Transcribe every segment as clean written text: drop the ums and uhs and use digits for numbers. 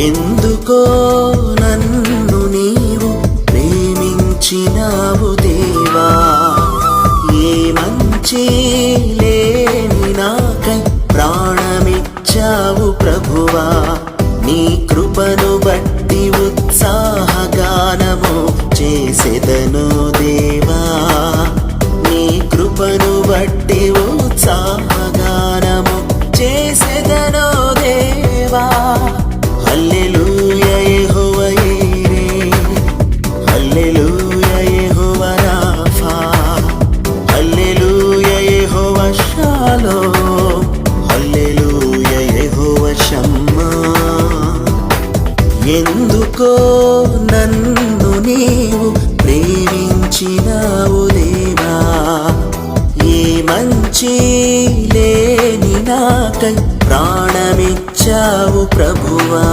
ఎందుకో నన్ను నీవు ప్రేమించినావు దేవా, ఏ మంచి లేని నాకై ప్రాణమిచ్చావు ప్రభువా. నీ కృపను బట్టి ఉత్సాహగానము చేసెదను దేవా, నీ కృపను బట్టి ఉత్సాహగానము చేసెదను దేవా. హల్లెలూయా యెహోవా యీరే, హల్లెలూయా యెహోవా రాఫా, హల్లెలూయా యెహోవా షాలోమ్, హల్లెలూయా యెహోవా షమ్మా. ఎందుకో నన్ను నీవు ప్రేమించినావు దేవా, ఏ మంచి లేని నాకై ప్రాణమిచ్చావు ప్రభువా.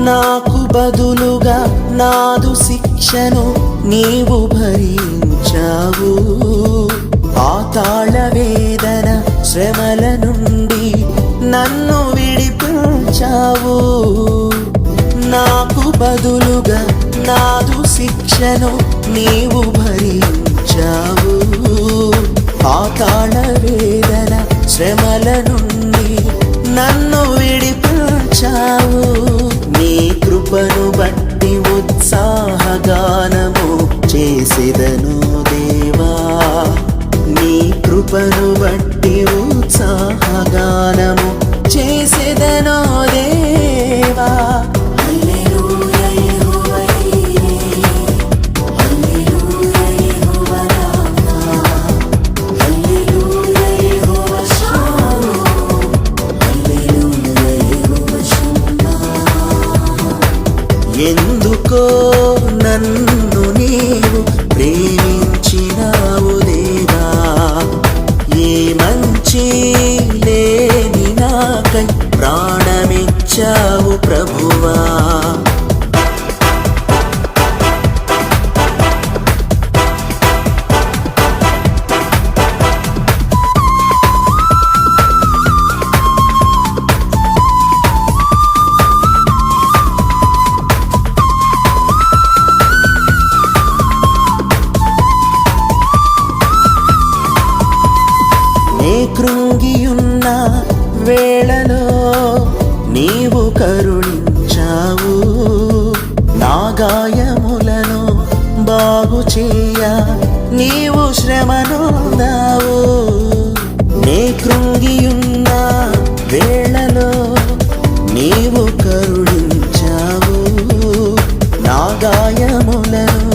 నాకు బదులుగా నాదు శిక్షను నీవు భరించావు, పాతాళ వేదన శ్రమల నుండి నన్ను విడిపించావు. నాకు బదులుగా నాదు శిక్షను నీవు భరించావు, పాతాళ వేదన శ్రమల నుండి నన్ను విడిపించావు. నీ కృపను బట్టి ఉత్సాహగానము చేసెదను దేవా, నీ కృపను బట్టి ఉత్సాహగానము చేసెదను దేవా. హల్లెలూయా యెహోవా యీరే, హల్లెలూయా యెహోవా రాఫా, హల్లెలూయా యెహోవా షాలోమ్, హల్లెలూయా యెహోవా షమ్మా. ఎందుకో నన్ను నీవు ప్రేమించినావు దేవా, ఏ మంచి లేని నాకై ప్రాణమిచ్చావు ప్రభువా. నే కృంగియున్న వేళలో నీవు కరుణించావు, నా గాయములను బాగు చేయ నీవు శ్రమనొందావు. నే కృంగియున్న వేళలో నీవు కరుణించావు, నా గాయములను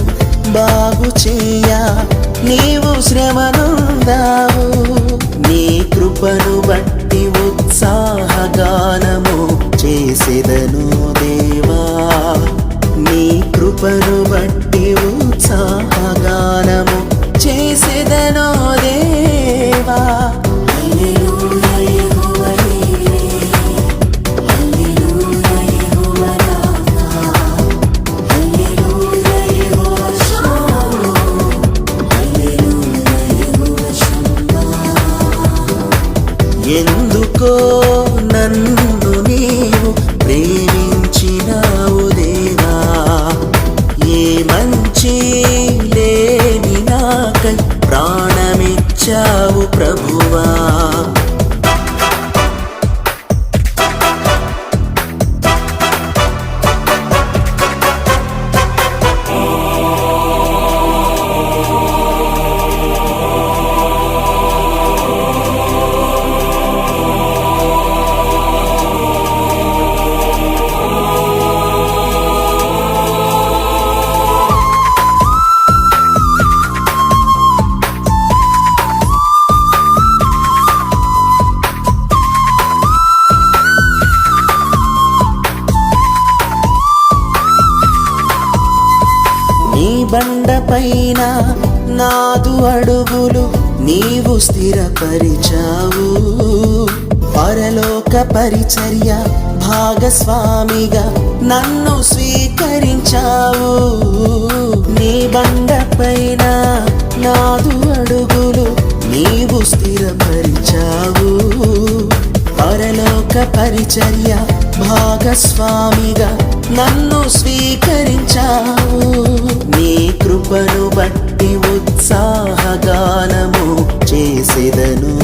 బాగు చేయ నీవు శ్రమనొందావు. నీ కృపను బట్టి ఉత్సాహగానము చేసెదను దేవా, నీ కృపను బట్టి ఉత్సాహగానము చేసెదను దేవా. హల్లెలూయా యెహోవా యీరే, హల్లెలూయా యెహోవా రాఫా, హల్లెలూయా యెహోవా షాలోమ్, హల్లెలూయా యెహోవా షమ్మా. ఎందుకో నన్ను నీవు ప్రేమించినావు దేవా, ఏ మంచి పైన నాదు అడుగులు నీవు స్థిరపరిచావు. పరలోక పరిచర్య భాగస్వామిగా నన్ను స్వీకరించావు. నీ బండ పైన నాదు అడుగులు నీవు స్థిరపరిచావు. పరలోక పరిచర్య భాగస్వామిగా నన్ను స్వీకరించావు. నీ కృపను బట్టి ఉత్సాహగానము చేసెదను.